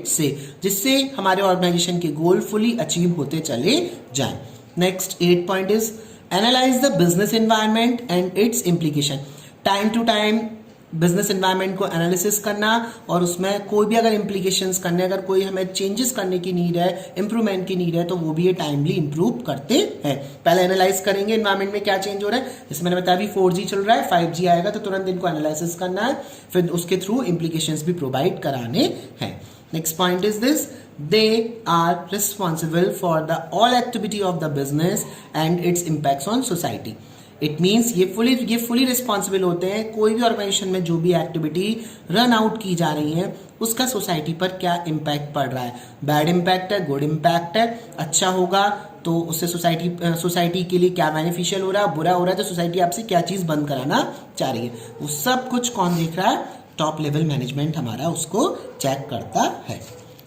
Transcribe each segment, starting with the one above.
से, जिससे हमारे ऑर्गेनाइजेशन के गोल फुली अचीव होते चले जाएं। Next 8 point is analyse the business environment and its implication. Time to time business environment को एनालिसिस करना और उसमें कोई भी अगर इम्प्लीकेशंस करने, अगर कोई हमें चेंजेस करने की नीड है, इंप्रूवमेंट की नीड है, तो वो भी ये टाइमली इंप्रूव करते हैं। पहले एनालाइज करेंगे एनवायरनमेंट में क्या चेंज हो रहा है, जैसे मैंने बताया अभी 4G चल रहा है, 5G आएगा तो तुरंत इनको एनालिसिस करना है, फिर उसके थ्रू इम्प्लीकेशंस भी प्रोवाइड कराने हैं। Next point is this, they are responsible for the all activity of the business and its impacts on society. It means ये फुली रिस्पॉन्सिबल होते हैं, कोई भी ऑर्गेनाइजेशन में जो भी एक्टिविटी रन आउट की जा रही है उसका सोसाइटी पर क्या इम्पैक्ट पड़ रहा है। बैड इम्पैक्ट है, गुड इम्पैक्ट है, अच्छा होगा तो उससे सोसाइटी के लिए क्या बेनिफिशियल हो रहा है, बुरा हो रहा है तो सोसाइटी आपसे क्या चीज़ बंद कराना चाह रही है, वो सब कुछ कौन देख रहा है, टॉप लेवल मैनेजमेंट हमारा उसको चेक करता है।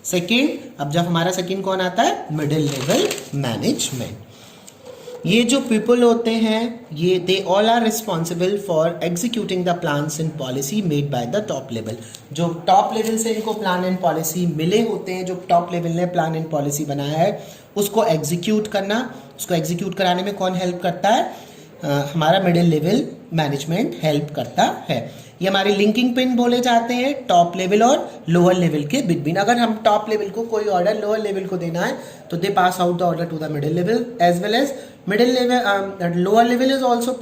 सेकेंड, अब जब हमारा सेकेंड कौन आता है, मिडिल लेवल मैनेजमेंट। ये जो पीपल होते हैं ये they all are responsible for executing the plans and policy made by the top level. जो टॉप लेवल से इनको प्लान एंड पॉलिसी मिले होते हैं, जो टॉप लेवल ने प्लान एंड पॉलिसी बनाया है उसको एग्जीक्यूट करना, उसको एग्जीक्यूट कराने में कौन हेल्प करता है, हमारा मिडिल लेवल मैनेजमेंट हेल्प करता है। ये हमारे लिंकिंग पिन बोले जाते हैं टॉप लेवल और लोअर लेवल के बिटवीन। अगर हम टॉप लेवल को कोई ऑर्डर लोअर लेवल को देना है तो they pass out the order to the middle level as well as middle level, lower level is also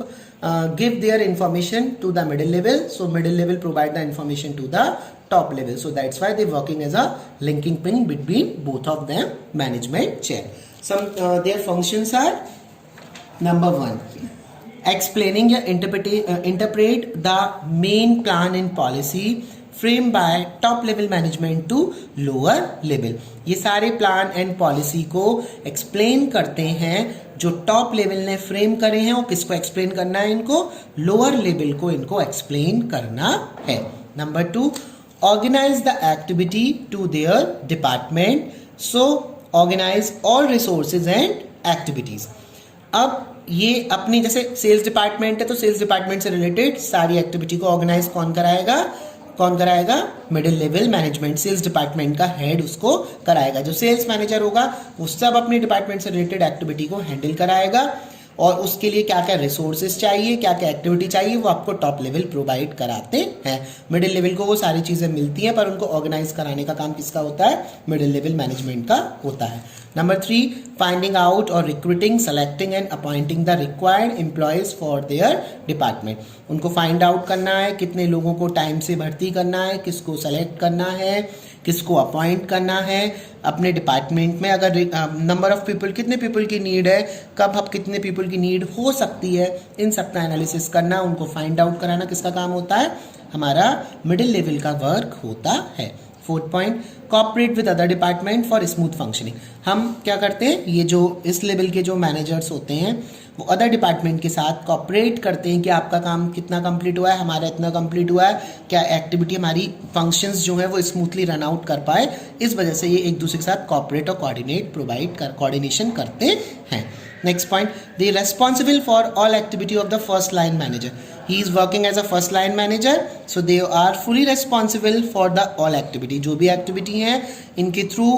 give their information to the middle level, so middle level provide the information to the top level, so that's why they working as a linking pin between both of them management chair. Some their functions are, number 1, explaining या interpret the main plan and policy framed by top level management to lower level. ये सारे plan and policy को explain करते हैं जो top level ने frame करे हैं, और किसको एक्सप्लेन करना है, इनको लोअर लेवल को इनको एक्सप्लेन करना है। Number 2, organise the activity to their department, so organise all resources and activities. अब ये अपनी जैसे सेल्स डिपार्टमेंट है तो सेल्स डिपार्टमेंट से रिलेटेड सारी एक्टिविटी को ऑर्गेनाइज कौन कराएगा, middle level management, sales department का हेड उसको कराएगा। जो सेल्स मैनेजर होगा वो सब अपने डिपार्टमेंट से रिलेटेड एक्टिविटी को हैंडल कराएगा, और उसके लिए क्या क्या रिसोर्सेज चाहिए, क्या क्या एक्टिविटी चाहिए, वो आपको टॉप लेवल प्रोवाइड कराते हैं। मिडिल लेवल को वो सारी चीज़ें मिलती हैं, पर उनको ऑर्गेनाइज कराने का काम किसका होता है, मिडिल लेवल मैनेजमेंट का होता है। नंबर 3, फाइंडिंग आउट और recruiting, selecting and appointing the required employees for their department. उनको फाइंड आउट करना है कितने लोगों को टाइम से भर्ती करना है, किसको सेलेक्ट करना है, किसको अपॉइंट करना है अपने डिपार्टमेंट में। अगर नंबर ऑफ पीपल, कितने पीपल की नीड है, कब अब कितने पीपल की नीड हो सकती है, इन सब का एनालिसिस करना, उनको फाइंड आउट कराना किसका काम होता है, हमारा मिडिल लेवल का वर्क होता है। 4th point, cooperate with other department for smooth functioning. हम क्या करते हैं, ये जो इस लेवल के जो मैनेजर्स होते हैं वो अदर डिपार्टमेंट के साथ कॉपरेट करते हैं कि आपका काम कितना कंप्लीट हुआ है, हमारा इतना कंप्लीट हुआ है, क्या एक्टिविटी हमारी फंक्शंस जो है वो स्मूथली रन आउट कर पाए। इस वजह से ये एक दूसरे के साथ कॉपरेट और कोऑर्डिनेशन करते हैं। Next point, they responsible for all activity of the first line manager. He is working as a first line manager, so they are fully responsible for the all activity. जो भी activity हैं इनके through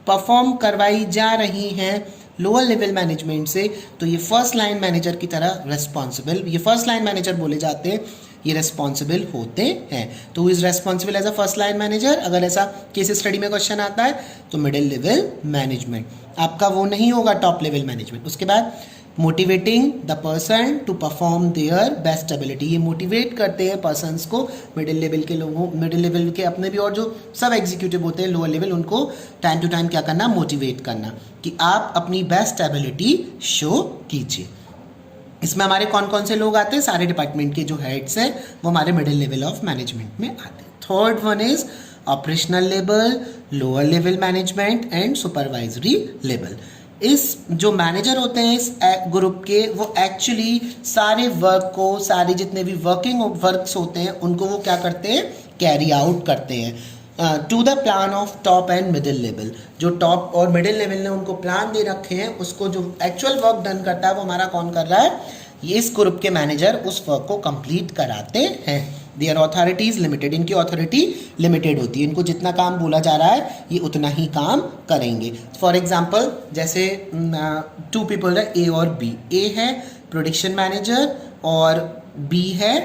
perform करवाई जा रही हैं lower level management से, तो ये फर्स्ट लाइन मैनेजर की तरह रेस्पॉन्सिबल, ये फर्स्ट लाइन मैनेजर बोले जाते हैं, ये रेस्पॉन्सिबल होते हैं। तो is responsible as a first line manager, अगर ऐसा केस स्टडी में क्वेश्चन आता है तो मिडिल लेवल मैनेजमेंट आपका वो नहीं होगा, टॉप लेवल मैनेजमेंट। उसके बाद motivating the person to perform their best ability, ये मोटिवेट करते हैं पर्सन्स को, मिडिल लेवल के लोगों, मिडिल लेवल के अपने भी और जो सब एग्जीक्यूटिव होते हैं लोअर लेवल, उनको टाइम टू टाइम क्या करना, मोटिवेट करना कि आप अपनी बेस्ट एबिलिटी शो कीजिए। इसमें हमारे कौन कौन से लोग आते हैं, सारे डिपार्टमेंट के जो हेड्स हैं वो हमारे मिडिल लेवल ऑफ मैनेजमेंट में आते हैं। 3rd one is operational level, lower level management and supervisory level. इस जो मैनेजर होते हैं इस ग्रुप के, वो एक्चुअली सारे वर्क को, सारे जितने भी वर्किंग वर्क्स होते हैं उनको वो क्या करते हैं, कैरी आउट करते हैं to the plan of top and middle level. जो टॉप और मिडिल लेवल ने उनको प्लान दे रखे हैं, उसको जो एक्चुअल वर्क डन करता है वो हमारा कौन कर रहा है, ये इस ग्रुप के मैनेजर उस वर्क को कंप्लीट कराते हैं। देयर अथॉरिटी इज लिमिटेड, इनकी अथॉरिटी लिमिटेड होती है, इनको जितना काम बोला जा रहा है ये उतना ही काम करेंगे. फॉर एग्जाम्पल जैसे 2 पीपल है ए और बी. ए है प्रोडक्शन मैनेजर और बी है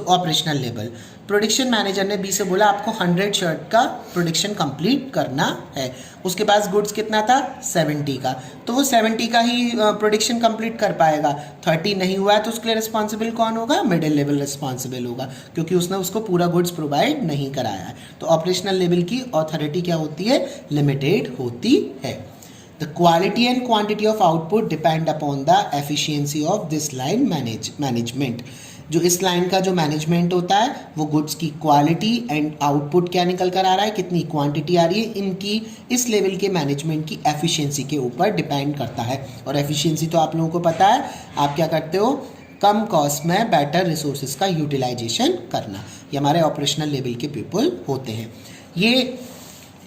ऑपरेशनल लेवल. प्रोडक्शन मैनेजर ने बी से बोला आपको 100 शर्ट का प्रोडक्शन कंप्लीट करना है. उसके पास गुड्स कितना था 70 का, तो वो 70 का ही प्रोडक्शन कंप्लीट कर पाएगा. 30 नहीं हुआ है तो उसके लिए रिस्पॉन्सिबल कौन होगा, मिडिल लेवल रिस्पॉन्सिबल होगा, क्योंकि उसने उसको पूरा गुड्स प्रोवाइड नहीं कराया है. तो ऑपरेशनल लेवल की अथॉरिटी क्या होती है, लिमिटेड होती है. The quality and quantity of output depend upon the efficiency of this line management. जो इस लाइन का जो मैनेजमेंट होता है वो गुड्स की क्वालिटी एंड आउटपुट क्या निकल कर आ रहा है, कितनी क्वांटिटी आ रही है, इनकी इस लेवल के मैनेजमेंट की एफिशिएंसी के ऊपर डिपेंड करता है. और एफिशिएंसी तो आप लोगों को पता है, आप क्या करते हो, कम कॉस्ट में बेटर रिसोर्सेज का यूटिलाइजेशन करना. ये हमारे ऑपरेशनल लेवल के पीपल होते हैं. ये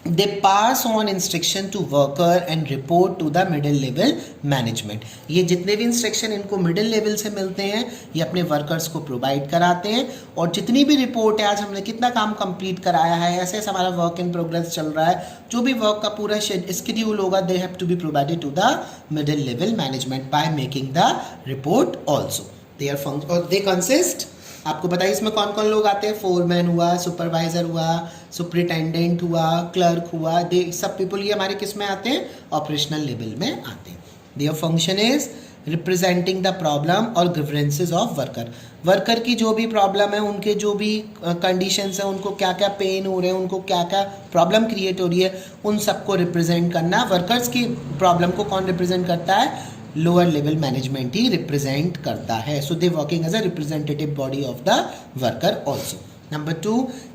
they pass on instruction to worker and report to the middle level management. ये जितने भी इंस्ट्रक्शन इनको मिडिल लेवल से मिलते हैं ये अपने वर्कर्स को प्रोवाइड कराते हैं. और जितनी भी रिपोर्ट है, आज हमने कितना काम कंप्लीट कराया है, ऐसे ऐसे हमारा वर्क इन प्रोग्रेस चल रहा है, जो भी वर्क का पूरा शेड्यूल होगा they have to be provided to the middle level management by making the report also. They consist, आपको पता है इसमें कौन कौन लोग आते हैं, फोरमैन हुआ, सुपरवाइजर हुआ, सुपरिटेंडेंट हुआ, क्लर्क हुआ, दे सब पीपल ये हमारे किस में आते हैं, ऑपरेशनल लेवल में आते हैं. Their function is representing the problem और ग्रीवेंसेस ऑफ वर्कर. वर्कर की जो भी प्रॉब्लम है, उनके जो भी कंडीशंस हैं, उनको क्या क्या पेन हो रहे हैं, उनको क्या क्या प्रॉब्लम क्रिएट हो रही है, उन सबको रिप्रेजेंट करना. वर्कर्स की प्रॉब्लम को कौन रिप्रेजेंट करता है, लोअर लेवल मैनेजमेंट ही रिप्रेजेंट करता है. So they working as a representative body of the worker also. Number 2,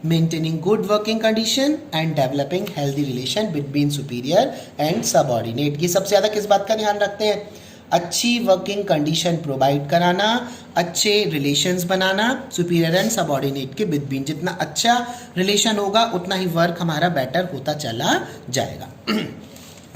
maintaining good working condition and developing healthy relation between superior and subordinate. ये सबसे ज़्यादा किस बात का ध्यान रखते हैं, अच्छी वर्किंग कंडीशन प्रोवाइड कराना, अच्छे relations banana superior and subordinate के बिटवीन. जितना अच्छा रिलेशन होगा उतना ही वर्क हमारा बेटर होता चला जाएगा.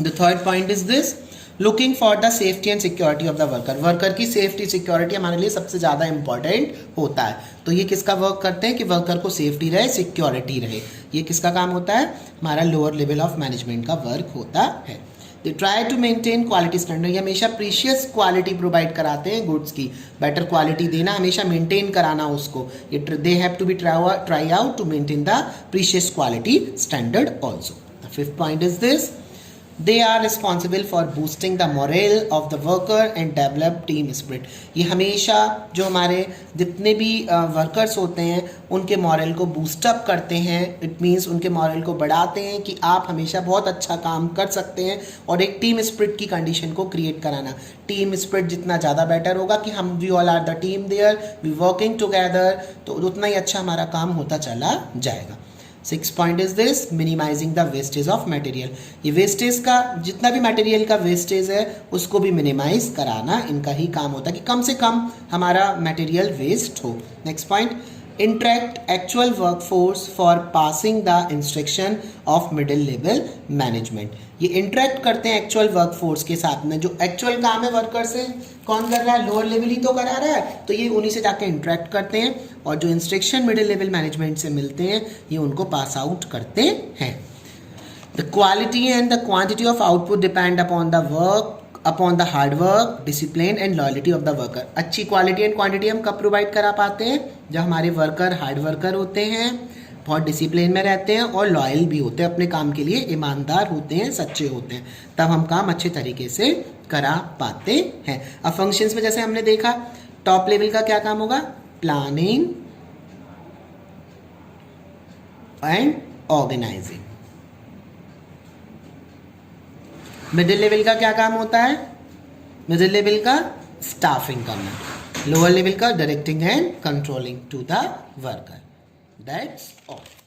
The third point is this, looking for the safety and security of the worker. Worker की सेफ्टी सिक्योरिटी हमारे लिए सबसे ज़्यादा इंपॉर्टेंट होता है. तो ये किसका वर्क करते हैं कि वर्कर को सेफ्टी रहे, सिक्योरिटी रहे. ये किसका काम होता है, हमारा लोअर लेवल ऑफ मैनेजमेंट का वर्क होता है. They try to maintain quality standard. ये हमेशा प्रीशियस क्वालिटी प्रोवाइड कराते हैं गुड्स की, बेटर क्वालिटी देना, हमेशा मेंटेन कराना उसको. ये they have to be try out to maintain the precious quality standard also. The fifth point is this, they are responsible for boosting the morale of the worker and develop team spirit. ये हमेशा जो हमारे जितने भी workers होते हैं उनके moral को बूस्टअप करते हैं. इट मीन्स उनके मॉरल को बढ़ाते हैं कि आप हमेशा बहुत अच्छा काम कर सकते हैं, और एक टीम स्पिरिट की कंडीशन को क्रिएट कराना. टीम स्पिरिट जितना ज़्यादा बेटर होगा कि हम we all are the team there, we working together, तो उतना ही अच्छा हमारा काम होता चला जाएगा. 6th point is this, minimising the wastage of material. ये वेस्टेज का जितना भी मटेरियल का वेस्टेज है उसको भी मिनिमाइज कराना इनका ही काम होता है कि कम से कम हमारा मटेरियल वेस्ट हो. Next point, interact actual workforce for passing the instruction of middle level management. ये इंटरेक्ट करते हैं एक्चुअल वर्कफोर्स के साथ में. जो एक्चुअल काम है वर्कर से कौन कर रहा है, लोअर लेवल ही तो करा रहा है, तो ये उन्हीं से जाके इंटरेक्ट करते हैं, और जो इंस्ट्रक्शन मिडिल लेवल मैनेजमेंट से मिलते हैं ये उनको पास आउट करते हैं. The quality and the quantity of output depend upon the work, upon the hard work, discipline and loyalty of the worker. अच्छी क्वालिटी एंड क्वांटिटी हम कब प्रोवाइड करा पाते हैं, जब हमारे वर्कर हार्ड वर्कर होते हैं, बहुत डिसिप्लिन में रहते हैं और लॉयल भी होते हैं, अपने काम के लिए ईमानदार होते हैं, सच्चे होते हैं, तब हम काम अच्छे तरीके से करा पाते हैं. अब फंक्शंस में जैसे हमने देखा, टॉप लेवल का क्या काम होगा, planning and organising. Middle level का क्या काम होता है, मिडिल लेवल का स्टाफिंग करना, लोअर लेवल का directing and controlling to the worker. That's all.